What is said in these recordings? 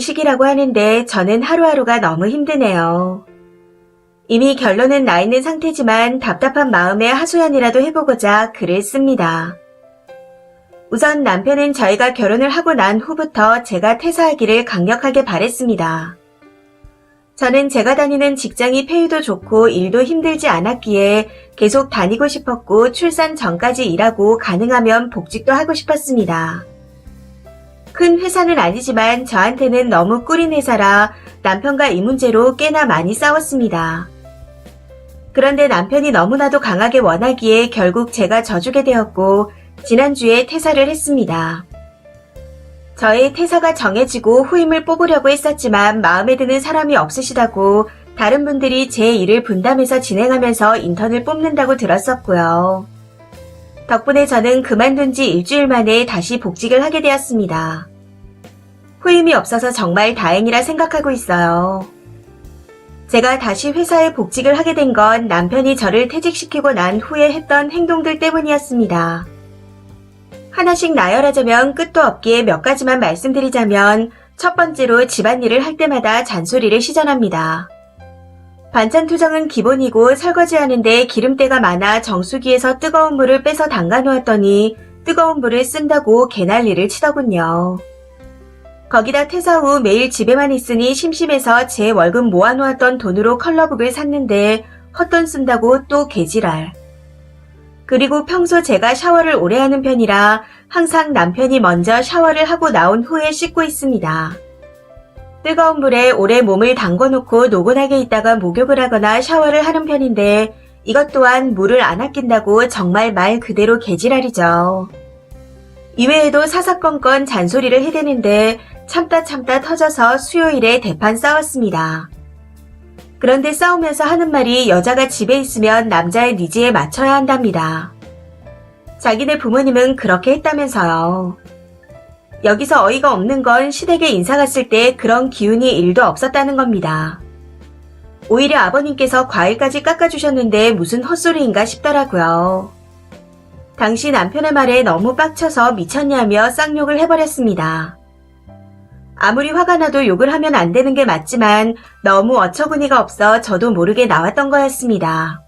시기라고 하는데 저는 하루하루가 너무 힘드네요. 이미 결론은 나 있는 상태지만 답답한 마음에 하소연이라도 해보고자 글을 씁니다. 우선 남편은 저희가 결혼을 하고 난 후부터 제가 퇴사하기를 강력하게 바랬습니다. 저는 제가 다니는 직장이 페이도 좋고 일도 힘들지 않았기에 계속 다니고 싶었고 출산 전까지 일하고 가능하면 복직도 하고 싶었습니다. 큰 회사는 아니지만 저한테는 너무 꿀인 회사라 남편과 이 문제로 꽤나 많이 싸웠습니다. 그런데 남편이 너무나도 강하게 원하기에 결국 제가 져주게 되었고 지난주에 퇴사를 했습니다. 저의 퇴사가 정해지고 후임을 뽑으려고 했었지만 마음에 드는 사람이 없으시다고 다른 분들이 제 일을 분담해서 진행하면서 인턴을 뽑는다고 들었었고요. 덕분에 저는 그만둔 지 일주일 만에 다시 복직을 하게 되었습니다. 후임이 없어서 정말 다행이라 생각하고 있어요. 제가 다시 회사에 복직을 하게 된 건 남편이 저를 퇴직시키고 난 후에 했던 행동들 때문이었습니다. 하나씩 나열하자면 끝도 없기에 몇 가지만 말씀드리자면 첫 번째로 집안일을 할 때마다 잔소리를 시전합니다. 반찬 투정은 기본이고 설거지하는데 기름때가 많아 정수기에서 뜨거운 물을 빼서 담가 놓았더니 뜨거운 물을 쓴다고 개난리를 치더군요. 거기다 퇴사 후 매일 집에만 있으니 심심해서 제 월급 모아놓았던 돈으로 컬러북을 샀는데 헛돈 쓴다고 또 개지랄. 그리고 평소 제가 샤워를 오래 하는 편이라 항상 남편이 먼저 샤워를 하고 나온 후에 씻고 있습니다. 뜨거운 물에 오래 몸을 담궈놓고 노곤하게 있다가 목욕을 하거나 샤워를 하는 편인데 이것 또한 물을 안 아낀다고 정말 말 그대로 개지랄이죠. 이외에도 사사건건 잔소리를 해대는데 참다 터져서 수요일에 대판 싸웠습니다. 그런데 싸우면서 하는 말이 여자가 집에 있으면 남자의 니즈에 맞춰야 한답니다. 자기네 부모님은 그렇게 했다면서요. 여기서 어이가 없는 건 시댁에 인사 갔을 때 그런 기운이 1도 없었다는 겁니다. 오히려 아버님께서 과일까지 깎아주셨는데 무슨 헛소리인가 싶더라고요. 당시 남편의 말에 너무 빡쳐서 미쳤냐며 쌍욕을 해버렸습니다. 아무리 화가 나도 욕을 하면 안 되는 게 맞지만 너무 어처구니가 없어 저도 모르게 나왔던 거였습니다.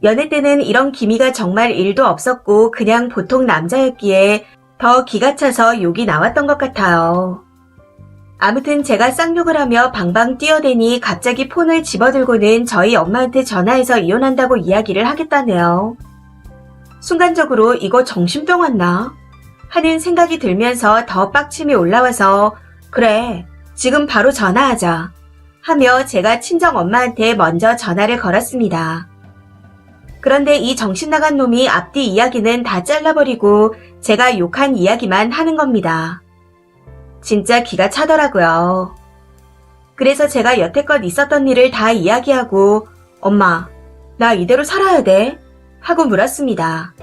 연애 때는 이런 기미가 정말 1도 없었고 그냥 보통 남자였기에 더 기가 차서 욕이 나왔던 것 같아요. 아무튼 제가 쌍욕을 하며 방방 뛰어대니 갑자기 폰을 집어들고는 저희 엄마한테 전화해서 이혼한다고 이야기를 하겠다네요. 순간적으로 이거 정신병 왔나? 하는 생각이 들면서 더 빡침이 올라와서 그래, 지금 바로 전화하자 하며 제가 친정 엄마한테 먼저 전화를 걸었습니다. 그런데 이 정신나간 놈이 앞뒤 이야기는 다 잘라버리고 제가 욕한 이야기만 하는 겁니다. 진짜 기가 차더라고요. 그래서 제가 여태껏 있었던 일을 다 이야기하고 엄마, 나 이대로 살아야 돼? 하고 물었습니다.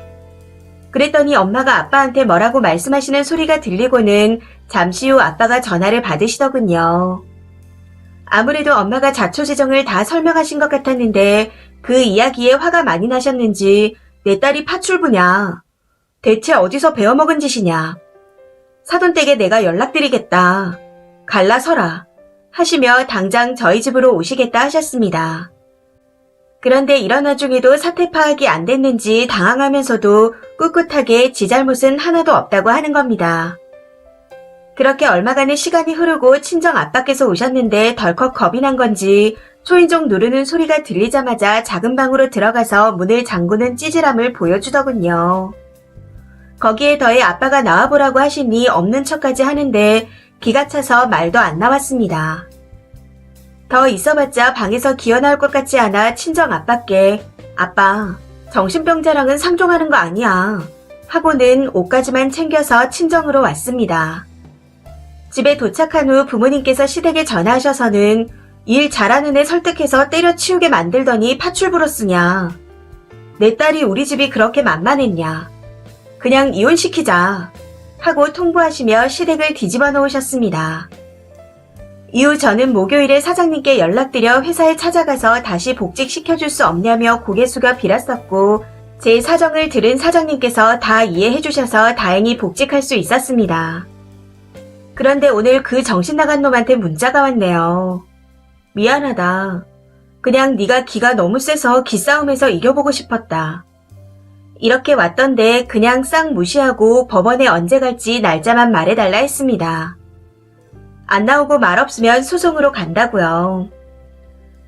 그랬더니 엄마가 아빠한테 뭐라고 말씀하시는 소리가 들리고는 잠시 후 아빠가 전화를 받으시더군요. 아무래도 엄마가 자초지정을 다 설명하신 것 같았는데 그 이야기에 화가 많이 나셨는지 내 딸이 파출부냐? 대체 어디서 배워먹은 짓이냐? 사돈댁에 내가 연락드리겠다. 갈라서라. 하시며 당장 저희 집으로 오시겠다 하셨습니다. 그런데 이런 와중에도 사태 파악이 안 됐는지 당황하면서도 꿋꿋하게 지 잘못은 하나도 없다고 하는 겁니다. 그렇게 얼마간의 시간이 흐르고 친정 아빠께서 오셨는데 덜컥 겁이 난 건지 초인종 누르는 소리가 들리자마자 작은 방으로 들어가서 문을 잠그는 찌질함을 보여주더군요. 거기에 더해 아빠가 나와보라고 하시니 없는 척까지 하는데 기가 차서 말도 안 나왔습니다. 더 있어봤자 방에서 기어나올 것 같지 않아 친정 아빠께 아빠, 정신병자랑은 상종하는 거 아니야 하고는 옷까지만 챙겨서 친정으로 왔습니다. 집에 도착한 후 부모님께서 시댁에 전화하셔서는 일 잘하는 애 설득해서 때려치우게 만들더니 파출부로 쓰냐. 내 딸이 우리 집이 그렇게 만만했냐. 그냥 이혼시키자 하고 통보하시며 시댁을 뒤집어 놓으셨습니다. 이후 저는 목요일에 사장님께 연락드려 회사에 찾아가서 다시 복직시켜줄 수 없냐며 고개 숙여 빌었었고 제 사정을 들은 사장님께서 다 이해해 주셔서 다행히 복직할 수 있었습니다. 그런데 오늘 그 정신 나간 놈한테 문자가 왔네요. 미안하다. 그냥 네가 기가 너무 세서 기싸움에서 이겨보고 싶었다. 이렇게 왔던데 그냥 싹 무시하고 법원에 언제 갈지 날짜만 말해달라 했습니다. 안 나오고 말 없으면 소송으로 간다고요.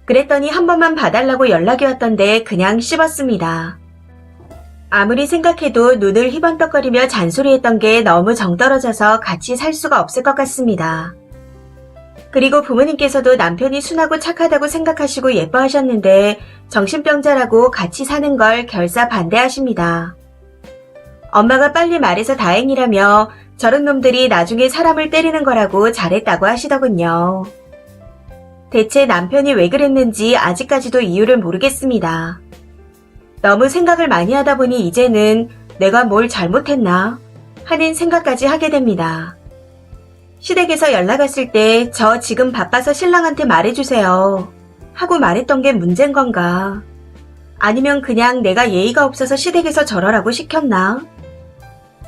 그랬더니 한 번만 봐달라고 연락이 왔던데 그냥 씹었습니다. 아무리 생각해도 눈을 희번떡거리며 잔소리했던 게 너무 정떨어져서 같이 살 수가 없을 것 같습니다. 그리고 부모님께서도 남편이 순하고 착하다고 생각하시고 예뻐하셨는데 정신병자라고 같이 사는 걸 결사 반대하십니다. 엄마가 빨리 말해서 다행이라며 저런 놈들이 나중에 사람을 때리는 거라고 잘했다고 하시더군요. 대체 남편이 왜 그랬는지 아직까지도 이유를 모르겠습니다. 너무 생각을 많이 하다 보니 이제는 내가 뭘 잘못했나 하는 생각까지 하게 됩니다. 시댁에서 연락 왔을 때 저 지금 바빠서 신랑한테 말해주세요 하고 말했던 게 문제인 건가? 아니면 그냥 내가 예의가 없어서 시댁에서 저러라고 시켰나?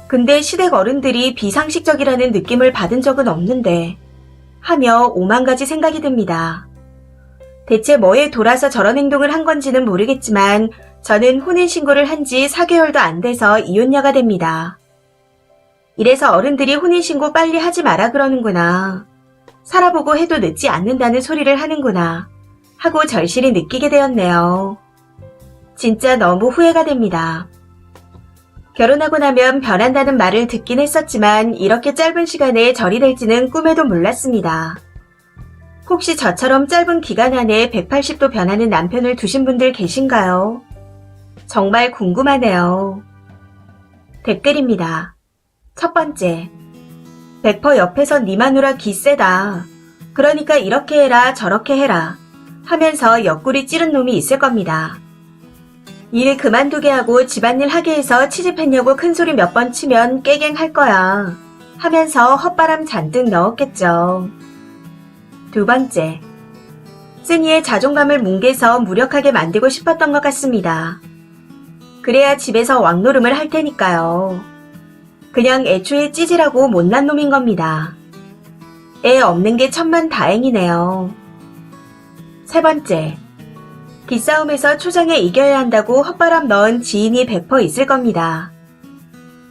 근데 시댁 어른들이 비상식적이라는 느낌을 받은 적은 없는데 하며 오만 가지 생각이 듭니다. 대체 뭐에 돌아서 저런 행동을 한 건지는 모르겠지만 저는 혼인신고를 한 지 4개월도 안 돼서 이혼녀가 됩니다. 이래서 어른들이 혼인신고 빨리 하지 마라 그러는구나. 살아보고 해도 늦지 않는다는 소리를 하는구나 하고 절실히 느끼게 되었네요. 진짜 너무 후회가 됩니다. 결혼하고 나면 변한다는 말을 듣긴 했었지만 이렇게 짧은 시간에 절이 될지는 꿈에도 몰랐습니다. 혹시 저처럼 짧은 기간 안에 180도 변하는 남편을 두신 분들 계신가요? 정말 궁금하네요. 댓글입니다. 첫 번째, 100% 옆에서 니 마누라 기 세다. 그러니까 이렇게 해라 저렇게 해라 하면서 옆구리 찌른 놈이 있을 겁니다. 일 그만두게 하고 집안일 하게 해서 취집했냐고 큰소리 몇 번 치면 깨갱할 거야 하면서 헛바람 잔뜩 넣었겠죠. 두 번째, 쓰니의 자존감을 뭉개서 무력하게 만들고 싶었던 것 같습니다. 그래야 집에서 왕노름을 할 테니까요. 그냥 애초에 찌질하고 못난 놈인 겁니다. 애 없는 게 천만다행이네요. 세 번째, 기싸움에서 초장에 이겨야 한다고 헛바람 넣은 지인이 100% 있을 겁니다.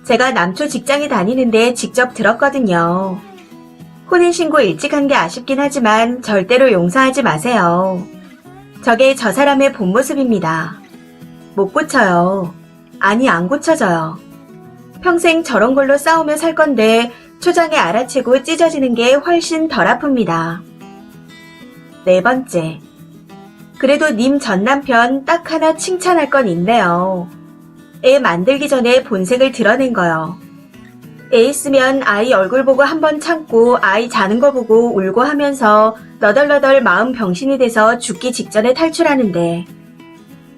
제가 남초 직장에 다니는데 직접 들었거든요. 혼인신고 일찍 한 게 아쉽긴 하지만 절대로 용서하지 마세요. 저게 저 사람의 본 모습입니다. 못 고쳐요. 아니 안 고쳐져요. 평생 저런 걸로 싸우며 살 건데 초장에 알아채고 찢어지는 게 훨씬 덜 아픕니다. 네 번째, 그래도 님 전 남편 딱 하나 칭찬할 건 있네요. 애 만들기 전에 본색을 드러낸 거요. 애 있으면 아이 얼굴 보고 한번 참고 아이 자는 거 보고 울고 하면서 너덜너덜 마음 병신이 돼서 죽기 직전에 탈출하는데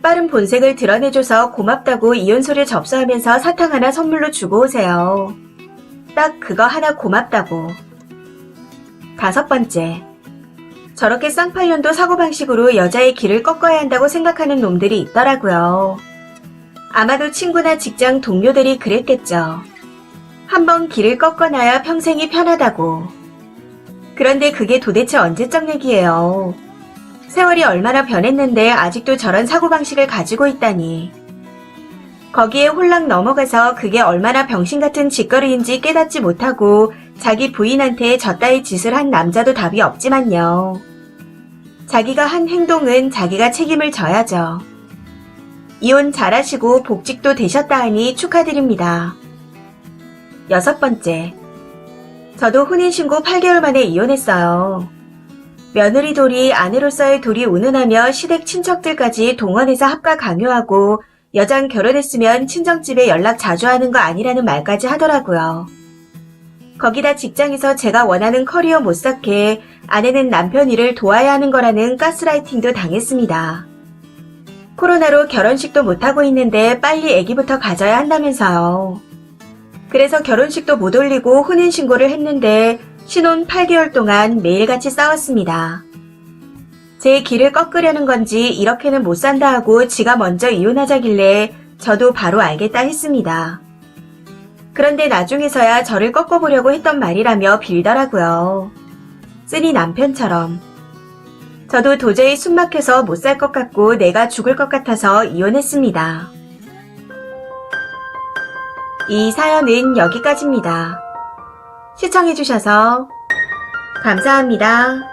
빠른 본색을 드러내줘서 고맙다고 이혼소를 접수하면서 사탕 하나 선물로 주고 오세요. 딱 그거 하나 고맙다고. 다섯 번째, 저렇게 쌍팔년도 사고방식으로 여자의 길을 꺾어야 한다고 생각하는 놈들이 있더라고요. 아마도 친구나 직장 동료들이 그랬겠죠. 한번 길을 꺾어놔야 평생이 편하다고. 그런데 그게 도대체 언제적 얘기예요. 세월이 얼마나 변했는데 아직도 저런 사고방식을 가지고 있다니. 거기에 홀랑 넘어가서 그게 얼마나 병신같은 짓거리인지 깨닫지 못하고 자기 부인한테 저따위 짓을 한 남자도 답이 없지만요. 자기가 한 행동은 자기가 책임을 져야죠. 이혼 잘하시고 복직도 되셨다 하니 축하드립니다. 여섯 번째, 저도 혼인신고 8개월 만에 이혼했어요. 며느리 돌이 아내로서의 돌이 운운하며 시댁 친척들까지 동원해서 합가 강요하고 여장 결혼했으면 친정집에 연락 자주 하는 거 아니라는 말까지 하더라고요. 거기다 직장에서 제가 원하는 커리어 못 쌓게 아내는 남편 일을 도와야 하는 거라는 가스라이팅도 당했습니다. 코로나로 결혼식도 못하고 있는데 빨리 아기부터 가져야 한다면서요. 그래서 결혼식도 못 올리고 혼인신고를 했는데 신혼 8개월 동안 매일같이 싸웠습니다. 제 길을 꺾으려는 건지 이렇게는 못 산다 하고 지가 먼저 이혼하자길래 저도 바로 알겠다 했습니다. 그런데 나중에서야 저를 꺾어보려고 했던 말이라며 빌더라고요. 쓰니 남편처럼. 저도 도저히 숨 막혀서 못 살 것 같고 내가 죽을 것 같아서 이혼했습니다. 이 사연은 여기까지입니다. 시청해주셔서 감사합니다.